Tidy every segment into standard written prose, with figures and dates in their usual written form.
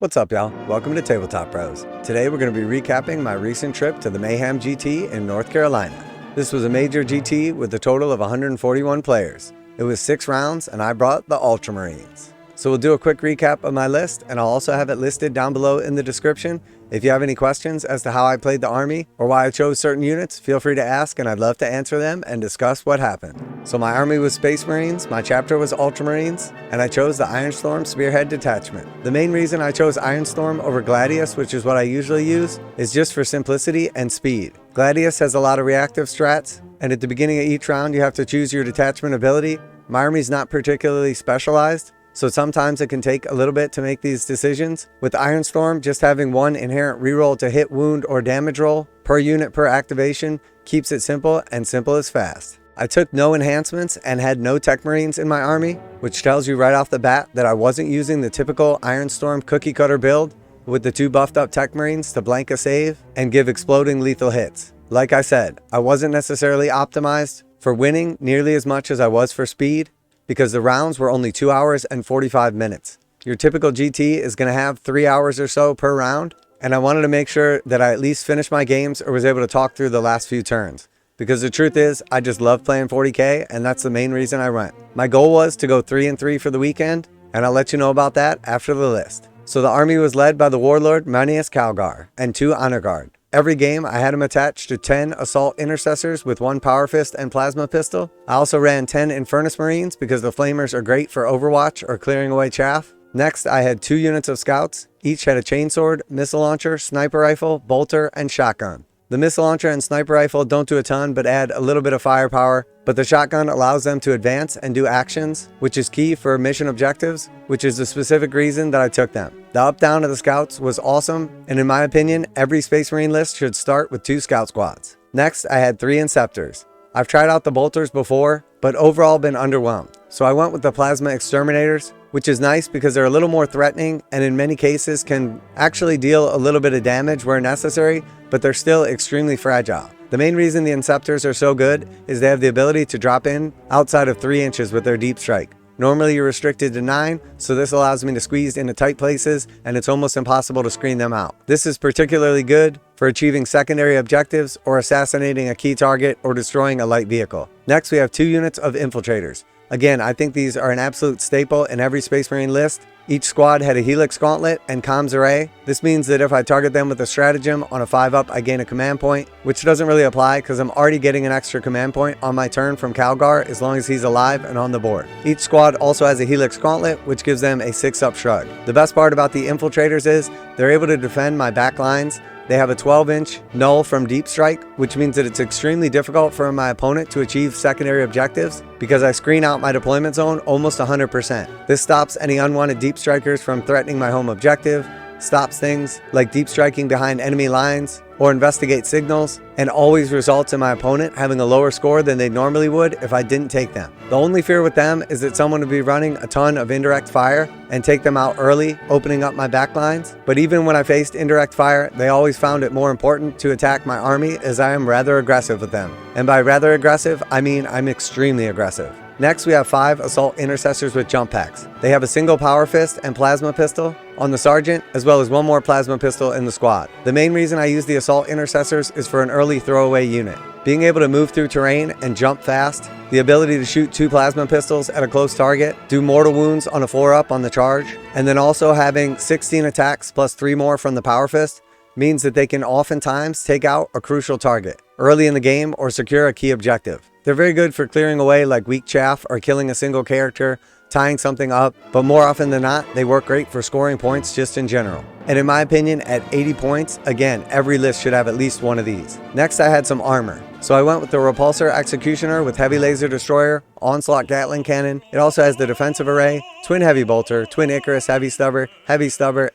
What's up, y'all? Welcome to Tabletop Pros. Today we're going to be recapping my recent trip to the Mayhem GT in North Carolina. This was a major GT with a total of 141 players. It was 6 rounds and I brought the Ultramarines. So we'll do a quick recap of my list, and I'll also have it listed down below in the description. If you have any questions as to how I played the army or why I chose certain units, feel free to ask and I'd love to answer them and discuss what happened. So my army was Space Marines, my chapter was Ultramarines, and I chose the Ironstorm spearhead detachment. The main reason I chose Ironstorm over Gladius, which is what I usually use, is just for simplicity and speed. Gladius has a lot of reactive strats, and at the beginning of each round you have to choose your detachment ability. My army's not particularly specialized, so sometimes it can take a little bit to make these decisions. With Ironstorm, just having one inherent reroll to hit, wound, or damage roll per unit per activation keeps it simple, and simple is fast. I took no enhancements and had no Tech Marines in my army, which tells you right off the bat that I wasn't using the typical Ironstorm cookie cutter build with the 2 buffed up Tech Marines to blank a save and give exploding lethal hits. Like I said, I wasn't necessarily optimized for winning nearly as much as I was for speed, because the rounds were only 2 hours and 45 minutes. Your typical GT is going to have 3 hours or so per round, and I wanted to make sure that I at least finished my games or was able to talk through the last few turns. Because the truth is, I just love playing 40k, and that's the main reason I went. My goal was to go 3-3 for the weekend, and I'll let you know about that after the list. So the army was led by the warlord Marneus Calgar and 2 honor guard. Every game, I had him attached to 10 assault intercessors with 1 power fist and plasma pistol. I also ran 10 Infernus Marines because the flamers are great for overwatch or clearing away chaff. Next, I had 2 units of scouts. Each had a chainsword, missile launcher, sniper rifle, bolter, and shotgun. The missile launcher and sniper rifle don't do a ton but add a little bit of firepower, but the shotgun allows them to advance and do actions, which is key for mission objectives, which is the specific reason that I took them. The up-down of the scouts was awesome, and in my opinion, every Space Marine list should start with 2 scout squads. Next, I had 3 Inceptors. I've tried out the bolters before, but overall been underwhelmed. So I went with the plasma exterminators, which is nice because they're a little more threatening and in many cases can actually deal a little bit of damage where necessary, but they're still extremely fragile. The main reason the Inceptors are so good is they have the ability to drop in outside of 3 inches with their deep strike. Normally you're restricted to 9, so this allows me to squeeze into tight places and it's almost impossible to screen them out. This is particularly good for achieving secondary objectives or assassinating a key target or destroying a light vehicle. Next, we have 2 units of infiltrators. Again, I think these are an absolute staple in every Space Marine list. Each squad had a Helix Gauntlet and comms array. This means that if I target them with a stratagem on a 5-up, I gain a command point, which doesn't really apply because I'm already getting an extra command point on my turn from Calgar as long as he's alive and on the board. Each squad also has a Helix Gauntlet, which gives them a 6-up shrug. The best part about the infiltrators is they're able to defend my back lines. They have a 12-inch null from deep strike, which means that it's extremely difficult for my opponent to achieve secondary objectives because I screen out my deployment zone almost 100%. This stops any unwanted deep strikers from threatening my home objective, stops things like deep striking behind enemy lines or investigate signals, and always results in my opponent having a lower score than they normally would if I didn't take them. The only fear with them is that someone would be running a ton of indirect fire and take them out early, opening up my backlines. But even when I faced indirect fire, they always found it more important to attack my army as I am rather aggressive with them. And by rather aggressive, I mean I'm extremely aggressive. Next, we have 5 assault intercessors with jump packs. They have a single power fist and plasma pistol on the sergeant, as well as 1 more plasma pistol in the squad. The main reason I use the assault intercessors is for an early throwaway unit. Being able to move through terrain and jump fast, the ability to shoot 2 plasma pistols at a close target, do mortal wounds on a 4-up on the charge, and then also having 16 attacks plus 3 more from the power fist means that they can oftentimes take out a crucial target early in the game or secure a key objective. They're very good for clearing away like weak chaff or killing a single character, tying something up, but more often than not, they work great for scoring points just in general. And in my opinion, at 80 points, again, every list should have at least one of these. Next, I had some armor. So I went with the Repulsor Executioner with Heavy Laser Destroyer, Onslaught Gatling Cannon. It also has the defensive array, Twin Heavy Bolter, Twin Icarus Heavy Stubber,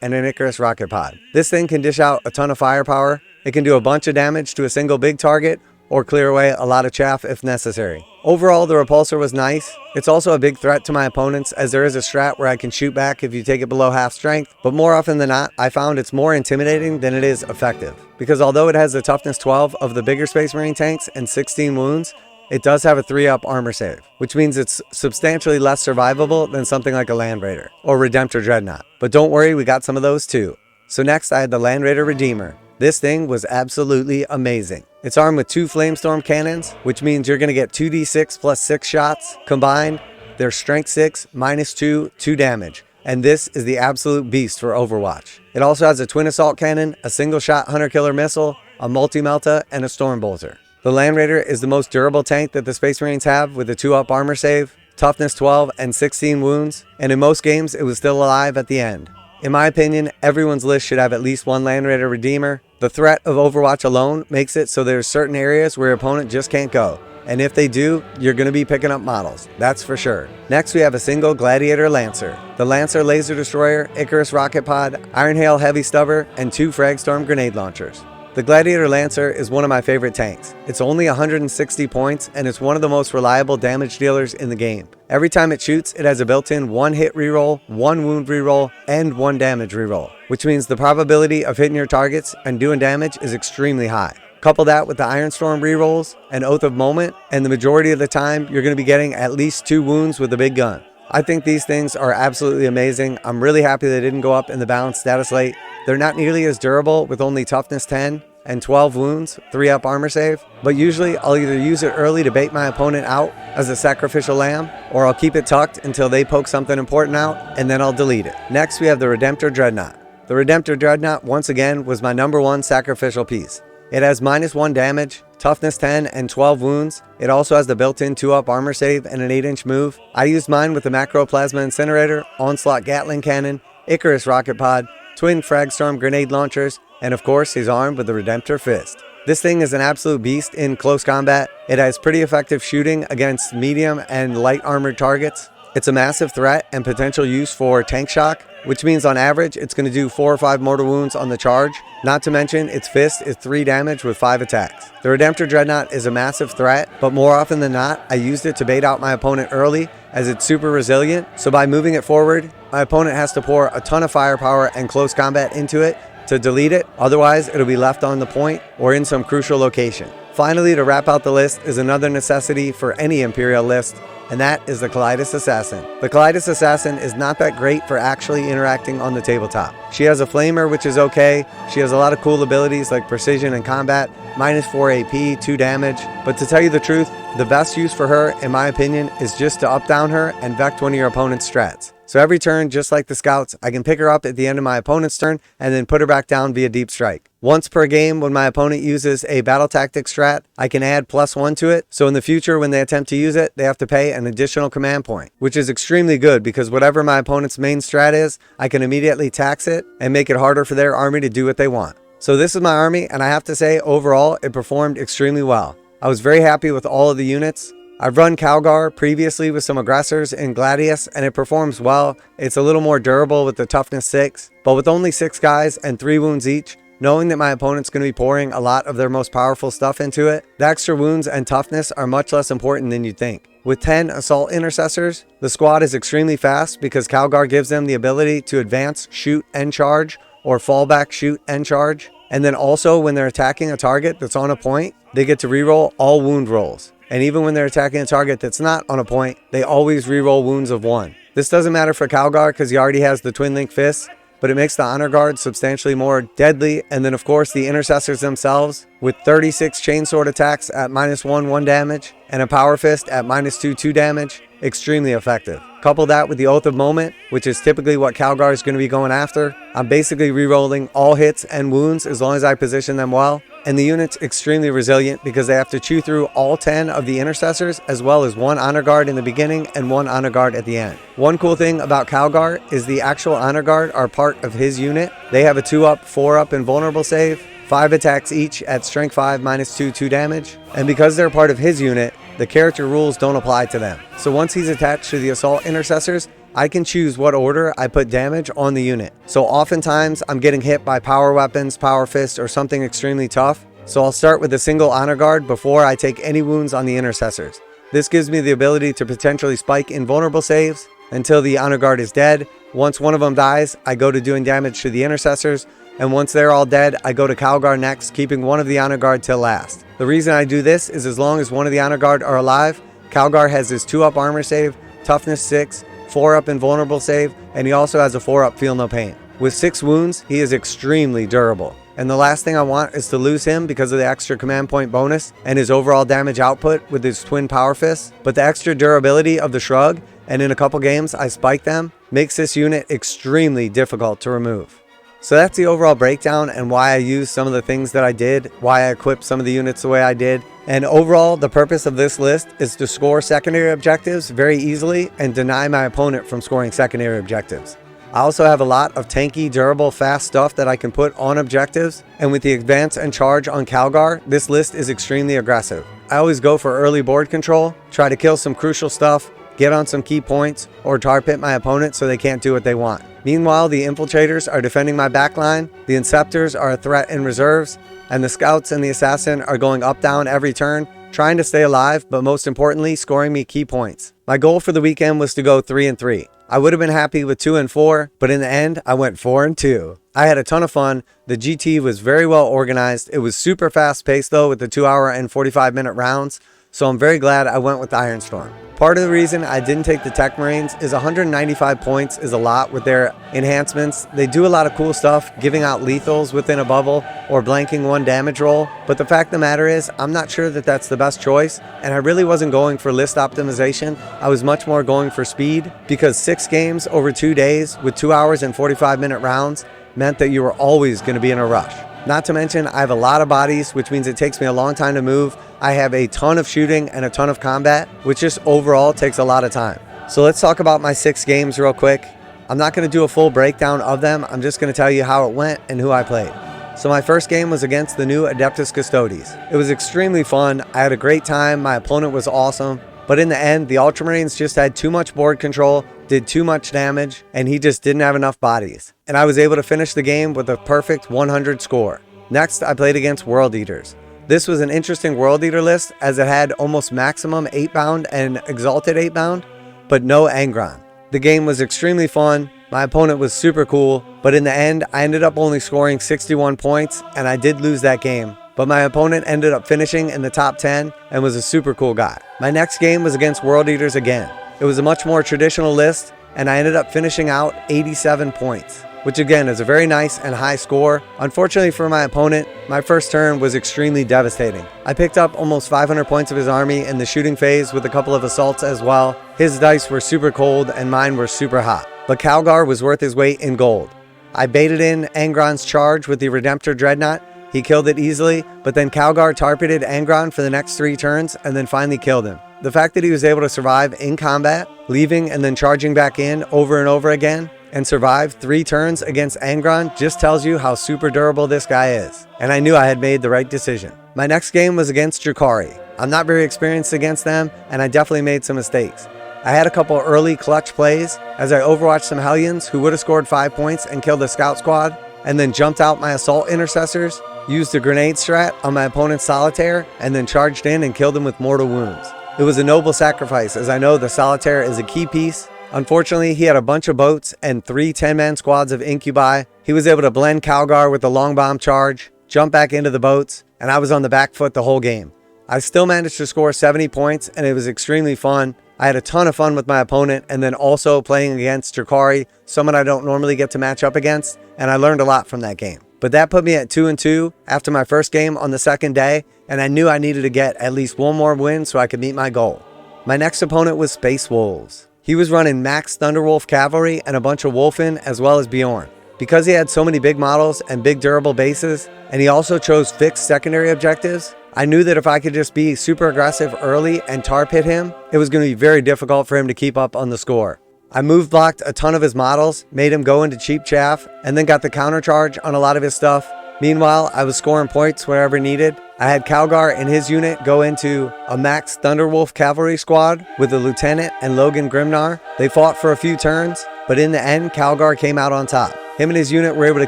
and an Icarus Rocket Pod. This thing can dish out a ton of firepower. It can do a bunch of damage to a single big target, or clear away a lot of chaff if necessary. Overall, the repulsor was nice. It's also a big threat to my opponents as there is a strat where I can shoot back if you take it below half strength, but more often than not, I found it's more intimidating than it is effective. Because although it has the toughness 12 of the bigger Space Marine tanks and 16 wounds, it does have a 3-up armor save, which means it's substantially less survivable than something like a Land Raider or Redemptor Dreadnought. But don't worry, we got some of those too. So next I had the Land Raider Redeemer. This thing was absolutely amazing. It's armed with 2 Flamestorm cannons, which means you're going to get 2d6 plus 6 shots. Combined, they're strength 6, -2, 2 damage. And this is the absolute beast for Overwatch. It also has a twin assault cannon, a single shot hunter killer missile, a multi-melta, and a storm bolter. The Land Raider is the most durable tank that the Space Marines have, with a 2-up armor save, toughness 12, and 16 wounds, and in most games it was still alive at the end. In my opinion, everyone's list should have at least one Land Raider Redeemer. The threat of Overwatch alone makes it so there's certain areas where your opponent just can't go. And if they do, you're going to be picking up models, that's for sure. Next we have a single Gladiator Lancer. The Lancer Laser Destroyer, Icarus Rocket Pod, Iron Hail Heavy Stubber, and 2 Fragstorm Grenade Launchers. The Gladiator Lancer is one of my favorite tanks. It's only 160 points and it's one of the most reliable damage dealers in the game. Every time it shoots, it has a built-in 1 hit reroll, 1 wound reroll, and 1 damage reroll, which means the probability of hitting your targets and doing damage is extremely high. Couple that with the Ironstorm rerolls and Oath of Moment, and the majority of the time you're going to be getting at least 2 wounds with a big gun. I think these things are absolutely amazing. I'm really happy they didn't go up in the balanced status late. They're not nearly as durable with only toughness 10 and 12 wounds, 3-up armor save, but usually I'll either use it early to bait my opponent out as a sacrificial lamb, or I'll keep it tucked until they poke something important out, and then I'll delete it. Next we have the Redemptor Dreadnought. The Redemptor Dreadnought once again was my #1 sacrificial piece. It has -1 damage, toughness 10, and 12 wounds. It also has the built-in 2-up armor save and an 8-inch move. I used mine with the Macro Plasma Incinerator, Onslaught Gatling Cannon, Icarus Rocket Pod, twin Fragstorm Grenade Launchers, and of course he's armed with the Redemptor Fist. This thing is an absolute beast in close combat. It has pretty effective shooting against medium and light armored targets. It's a massive threat and potential use for tank shock, which means on average it's going to do 4 or 5 mortal wounds on the charge. Not to mention its fist is 3 damage with 5 attacks. The Redemptor Dreadnought is a massive threat, but more often than not I used it to bait out my opponent early as it's super resilient. So by moving it forward, my opponent has to pour a ton of firepower and close combat into it to delete it, otherwise it'll be left on the point or in some crucial location. Finally, to wrap out the list is another necessity for any Imperial list, and that is the Kalidas Assassin. The Kalidas Assassin is not that great for actually interacting on the tabletop. She has a flamer, which is okay. She has a lot of cool abilities like precision and combat, -4 AP, 2 damage. But to tell you the truth, the best use for her, in my opinion, is just to up-down her and vect one of your opponent's strats. So every turn, just like the scouts, I can pick her up at the end of my opponent's turn and then put her back down via deep strike. Once per game, when my opponent uses a battle tactic strat, I can add +1 to it. So in the future, when they attempt to use it, they have to pay an additional command point, which is extremely good because whatever my opponent's main strat is, I can immediately tax it and make it harder for their army to do what they want. So this is my army, and I have to say, overall, it performed extremely well. I was very happy with all of the units. I've run Calgar previously with some aggressors in Gladius, and it performs well. It's a little more durable with the toughness 6, but with only 6 guys and 3 wounds each, knowing that my opponent's going to be pouring a lot of their most powerful stuff into it, the extra wounds and toughness are much less important than you'd think. With 10 assault intercessors, the squad is extremely fast because Calgar gives them the ability to advance, shoot, and charge, or fall back, shoot, and charge. And then also when they're attacking a target that's on a point, they get to reroll all wound rolls. And even when they're attacking a target that's not on a point, they always reroll wounds of 1. This doesn't matter for Calgar because he already has the twin link fists, but it makes the honor guard substantially more deadly. And then of course the intercessors themselves, with 36 chainsword attacks at -1 damage and a power fist at -2 damage, extremely effective. Couple that with the Oath of Moment, which is typically what Calgar is going to be going after. I'm basically rerolling all hits and wounds as long as I position them well. And the unit's extremely resilient because they have to chew through all 10 of the intercessors as well as 1 honor guard in the beginning and 1 honor guard at the end. One cool thing about Calgar is the actual honor guard are part of his unit. They have a 2-up, 4-up invulnerable save, 5 attacks each at strength 5 -2, 2 damage. And because they're part of his unit, the character rules don't apply to them. So once he's attached to the assault intercessors, I can choose what order I put damage on the unit. So oftentimes I'm getting hit by power weapons, power fist, or something extremely tough. So I'll start with a single honor guard before I take any wounds on the intercessors. This gives me the ability to potentially spike invulnerable saves until the honor guard is dead. Once one of them dies, I go to doing damage to the intercessors, and once they're all dead, I go to Calgar next, keeping one of the honor guard till last. The reason I do this is as long as one of the honor guard are alive, Calgar has his 2-up armor save, toughness 6, 4-up invulnerable save, and he also has a 4-up feel no pain. With 6 wounds, he is extremely durable. And the last thing I want is to lose him because of the extra command point bonus and his overall damage output with his twin power fists. But the extra durability of the shrug, and in a couple games I spike them, makes this unit extremely difficult to remove. So that's the overall breakdown and why I used some of the things that I did, why I equipped some of the units the way I did. And overall, the purpose of this list is to score secondary objectives very easily and deny my opponent from scoring secondary objectives. I also have a lot of tanky, durable, fast stuff that I can put on objectives, and with the advance and charge on Calgar, this list is extremely aggressive. I always go for early board control, try to kill some crucial stuff, get on some key points, or tar pit my opponent so they can't do what they want. Meanwhile, the infiltrators are defending my backline, the inceptors are a threat in reserves, and the scouts and the assassin are going up-down every turn, trying to stay alive, but most importantly, scoring me key points. My goal for the weekend was to go 3-3. I would have been happy with 2-4, but in the end, I went 4-2. I had a ton of fun. The GT was very well organized. It was super fast paced though with the 2-hour and 45-minute rounds, so I'm very glad I went with the Ironstorm. Part of the reason I didn't take the Tech Marines is 195 points is a lot with their enhancements. They do a lot of cool stuff, giving out lethals within a bubble or blanking one damage roll. But the fact of the matter is, I'm not sure that that's the best choice. And I really wasn't going for list optimization. I was much more going for speed because 6 games over 2 days with 2 hours and 45-minute rounds meant that you were always going to be in a rush. Not to mention, I have a lot of bodies, which means it takes me a long time to move. I have a ton of shooting and a ton of combat, which just overall takes a lot of time. So let's talk about my 6 games real quick. I'm not going to do a full breakdown of them. I'm just going to tell you how it went and who I played. So my first game was against the new Adeptus Custodes. It was extremely fun. I had a great time. My opponent was awesome. But in the end, the Ultramarines just had too much board control, did too much damage, and he just didn't have enough bodies. And I was able to finish the game with a perfect 100 score. Next, I played against World Eaters. This was an interesting World Eater list as it had almost maximum 8-bound and exalted 8-bound, but no Angron. The game was extremely fun. My opponent was super cool, but in the end, I ended up only scoring 61 points, and I did lose that game. But my opponent ended up finishing in the top 10 and was a super cool guy. My next game was against World Eaters again. It was a much more traditional list, and I ended up finishing out 87 points, which again is a very nice and high score. Unfortunately for my opponent, my first turn was extremely devastating. I picked up almost 500 points of his army in the shooting phase with a couple of assaults as well. His dice were super cold and mine were super hot. But Calgar was worth his weight in gold. I baited in Angron's charge with the Redemptor Dreadnought. He killed it easily, but then Calgar targeted Angron for the next 3 turns and then finally killed him. The fact that he was able to survive in combat, leaving and then charging back in over and over again, and survive 3 turns against Angron just tells you how super durable this guy is. And I knew I had made the right decision. My next game was against Drukhari. I'm not very experienced against them, and I definitely made some mistakes. I had a couple early clutch plays as I overwatched some Hellions who would have scored 5 points and killed the scout squad, and then jumped out my assault intercessors, used a grenade strat on my opponent's solitaire, and then charged in and killed him with mortal wounds. It was a noble sacrifice, as I know the solitaire is a key piece. Unfortunately, he had a bunch of boats and 3 10-man squads of incubi. He was able to blend Calgar with the long bomb charge, jump back into the boats, and I was on the back foot the whole game. I still managed to score 70 points, and it was extremely fun. I had a ton of fun with my opponent, and then also playing against Drukhari, someone I don't normally get to match up against, and I learned a lot from that game. But that put me at 2-2 after my first game on the second day, and I knew I needed to get at least one more win so I could meet my goal. My next opponent was Space Wolves. He was running max Thunderwolf cavalry and a bunch of Wolfen as well as Bjorn. Because he had so many big models and big durable bases, and he also chose fixed secondary objectives, I knew that if I could just be super aggressive early and tar pit him, it was going to be very difficult for him to keep up on the score. I move blocked a ton of his models, made him go into cheap chaff, and then got the counter charge on a lot of his stuff. Meanwhile, I was scoring points wherever needed. I had Calgar and his unit go into a max Thunderwolf cavalry squad with the lieutenant and Logan Grimnar. They fought for a few turns, but in the end, Calgar came out on top. Him and his unit were able to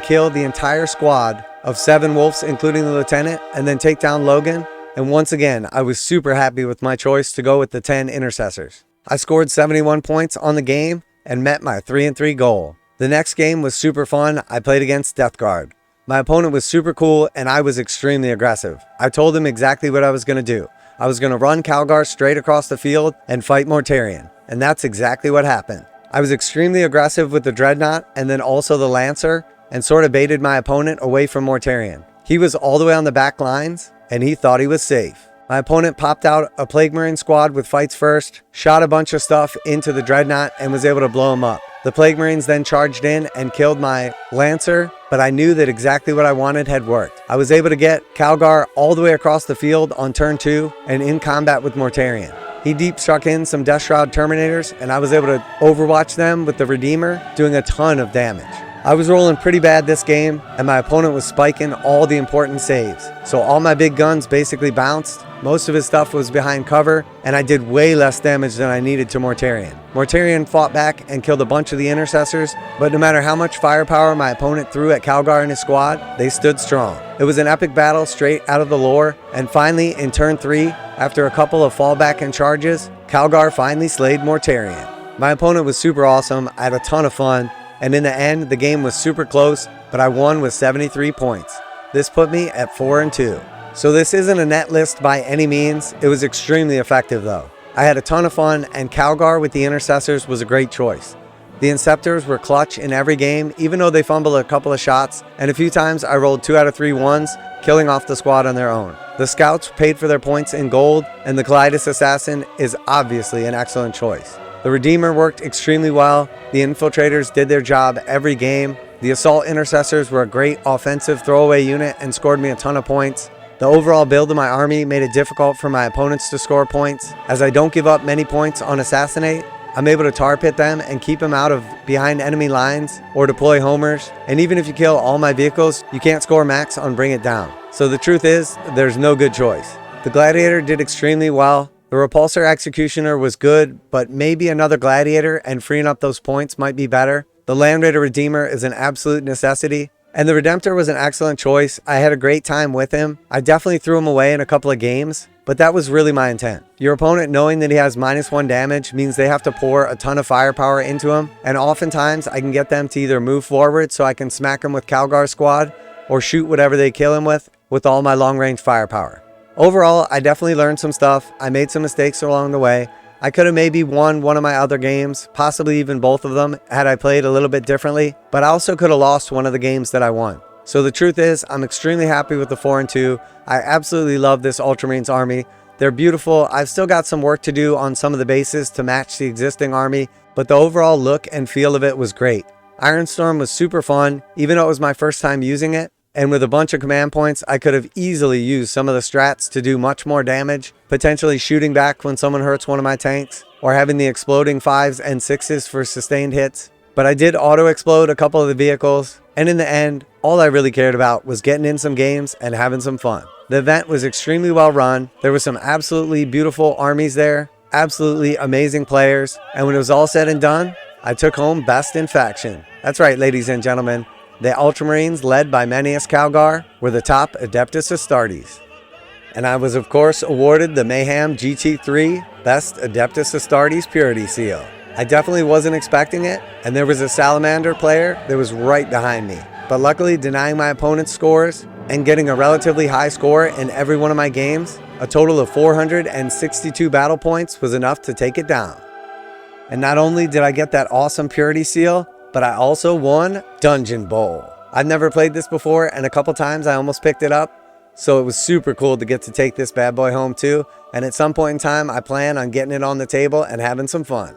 kill the entire squad of 7 wolves, including the lieutenant, and then take down Logan. And once again, I was super happy with my choice to go with the 10 intercessors. I scored 71 points on the game and met my 3-3 goal. The next game was super fun. I played against Death Guard. My opponent was super cool and I was extremely aggressive. I told him exactly what I was going to do. I was going to run Calgar straight across the field and fight Mortarion. And that's exactly what happened. I was extremely aggressive with the Dreadnought and then also the Lancer and sort of baited my opponent away from Mortarion. He was all the way on the back lines and he thought he was safe. My opponent popped out a Plague Marine squad with fights first, shot a bunch of stuff into the Dreadnought and was able to blow him up. The Plague Marines then charged in and killed my Lancer, but I knew that exactly what I wanted had worked. I was able to get Calgar all the way across the field on turn 2 and in combat with Mortarion. He deep struck in some Death Shroud Terminators and I was able to overwatch them with the Redeemer, doing a ton of damage. I was rolling pretty bad this game and my opponent was spiking all the important saves. So all my big guns basically bounced, most of his stuff was behind cover, and I did way less damage than I needed to Mortarion. Mortarion fought back and killed a bunch of the intercessors, but no matter how much firepower my opponent threw at Calgar and his squad, they stood strong. It was an epic battle straight out of the lore, and finally in turn 3, after a couple of fallback and charges, Calgar finally slayed Mortarion. My opponent was super awesome, I had a ton of fun, and in the end, the game was super close, but I won with 73 points. This put me at 4-2. So this isn't a net list by any means. It was extremely effective though. I had a ton of fun, and Calgar with the intercessors was a great choice. The Inceptors were clutch in every game, even though they fumbled a couple of shots, and a few times I rolled 2 out of 3 ones, killing off the squad on their own. The Scouts paid for their points in gold, and the Kalidas Assassin is obviously an excellent choice. The Redeemer worked extremely well. The Infiltrators did their job every game. The Assault Intercessors were a great offensive throwaway unit and scored me a ton of points. The overall build of my army made it difficult for my opponents to score points. As I don't give up many points on Assassinate, I'm able to tar pit them and keep them out of behind enemy lines or deploy homers. And even if you kill all my vehicles, you can't score max on Bring It Down. So the truth is, there's no good choice. The Gladiator did extremely well. The Repulsor Executioner was good, but maybe another Gladiator and freeing up those points might be better. The Land Raider Redeemer is an absolute necessity. And the Redemptor was an excellent choice. I had a great time with him. I definitely threw him away in a couple of games, but that was really my intent. Your opponent knowing that he has -1 damage means they have to pour a ton of firepower into him, and oftentimes I can get them to either move forward so I can smack him with Calgar's squad, or shoot whatever they kill him with all my long-range firepower. Overall, I definitely learned some stuff. I made some mistakes along the way. I could have maybe won one of my other games, possibly even both of them, had I played a little bit differently, but I also could have lost one of the games that I won. So the truth is, I'm extremely happy with the 4-2. I absolutely love this Ultramarines army. They're beautiful. I've still got some work to do on some of the bases to match the existing army, but the overall look and feel of it was great. Ironstorm was super fun, even though it was my first time using it. And with a bunch of command points, I could have easily used some of the strats to do much more damage, potentially shooting back when someone hurts one of my tanks, or having the exploding 5s and 6s for sustained hits. But I did auto-explode a couple of the vehicles, and in the end, all I really cared about was getting in some games and having some fun. The event was extremely well run. There were some absolutely beautiful armies there, absolutely amazing players, and when it was all said and done, I took home Best in Faction. That's right, ladies and gentlemen. The Ultramarines, led by Marneus Calgar, were the top Adeptus Astartes. And I was of course awarded the Mayhem GT3 Best Adeptus Astartes Purity Seal. I definitely wasn't expecting it, and there was a Salamander player that was right behind me. But luckily, denying my opponent's scores and getting a relatively high score in every one of my games, a total of 462 battle points was enough to take it down. And not only did I get that awesome Purity Seal, but I also won Dungeon Bowl. I've never played this before, and a couple times I almost picked it up, so it was super cool to get to take this bad boy home too, and at some point in time I plan on getting it on the table and having some fun.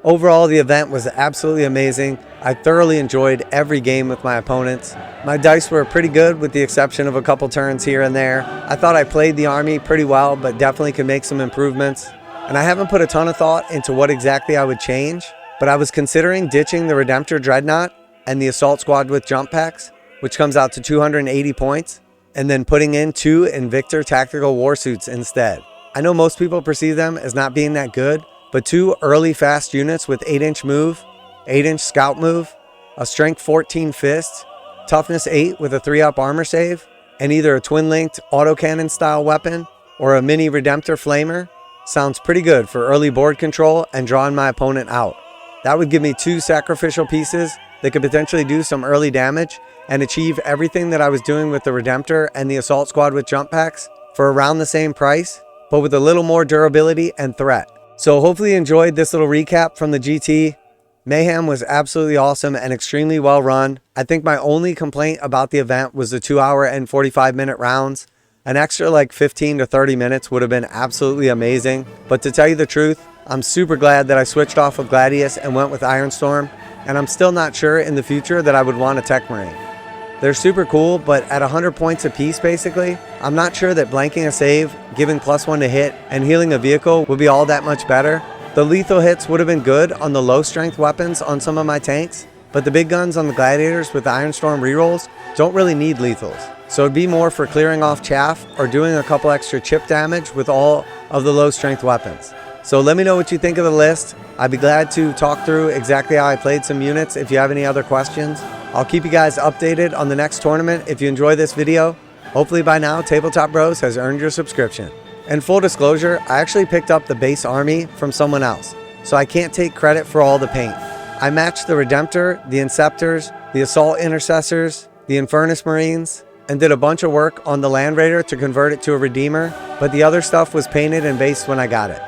Overall, the event was absolutely amazing. I thoroughly enjoyed every game with my opponents. My dice were pretty good with the exception of a couple turns here and there. I thought I played the army pretty well, but definitely could make some improvements. And I haven't put a ton of thought into what exactly I would change, but I was considering ditching the Redemptor Dreadnought and the Assault Squad with jump packs, which comes out to 280 points, and then putting in 2 Invictor Tactical Warsuits instead. I know most people perceive them as not being that good, but 2 early fast units with 8-inch move, 8-inch scout move, a strength 14 fist, toughness 8 with a 3-up armor save, and either a twin-linked autocannon style weapon or a mini Redemptor Flamer sounds pretty good for early board control and drawing my opponent out. That would give me 2 sacrificial pieces that could potentially do some early damage and achieve everything that I was doing with the Redemptor and the Assault Squad with jump packs for around the same price, but with a little more durability and threat. So hopefully you enjoyed this little recap from the GT. Mayhem was absolutely awesome and extremely well run. I think my only complaint about the event was the 2 hour and 45 minute rounds. An extra like 15 to 30 minutes would have been absolutely amazing. But to tell you the truth, I'm super glad that I switched off of Gladius and went with Ironstorm, and I'm still not sure in the future that I would want a Tech Marine. They're super cool, but at 100 points apiece basically, I'm not sure that blanking a save, giving +1 to hit, and healing a vehicle would be all that much better. The lethal hits would have been good on the low strength weapons on some of my tanks, but the big guns on the Gladiators with the Ironstorm rerolls don't really need lethals. So it'd be more for clearing off chaff or doing a couple extra chip damage with all of the low strength weapons. So let me know what you think of the list. I'd be glad to talk through exactly how I played some units if you have any other questions. I'll keep you guys updated on the next tournament if you enjoy this video. Hopefully by now, Tabletop Bros has earned your subscription. And full disclosure, I actually picked up the base army from someone else, so I can't take credit for all the paint. I matched the Redemptor, the Inceptors, the Assault Intercessors, the Infernus Marines, and did a bunch of work on the Land Raider to convert it to a Redeemer, but the other stuff was painted and based when I got it.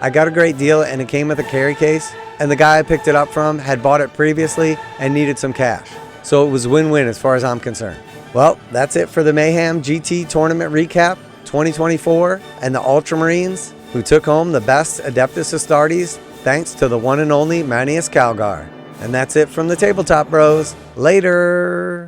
I got a great deal and it came with a carry case, and the guy I picked it up from had bought it previously and needed some cash. So it was win-win as far as I'm concerned. Well, that's it for the Mayhem GT Tournament Recap 2024 and the Ultramarines, who took home the best Adeptus Astartes thanks to the one and only Marneus Calgar. And that's it from the Tabletop Bros. Later!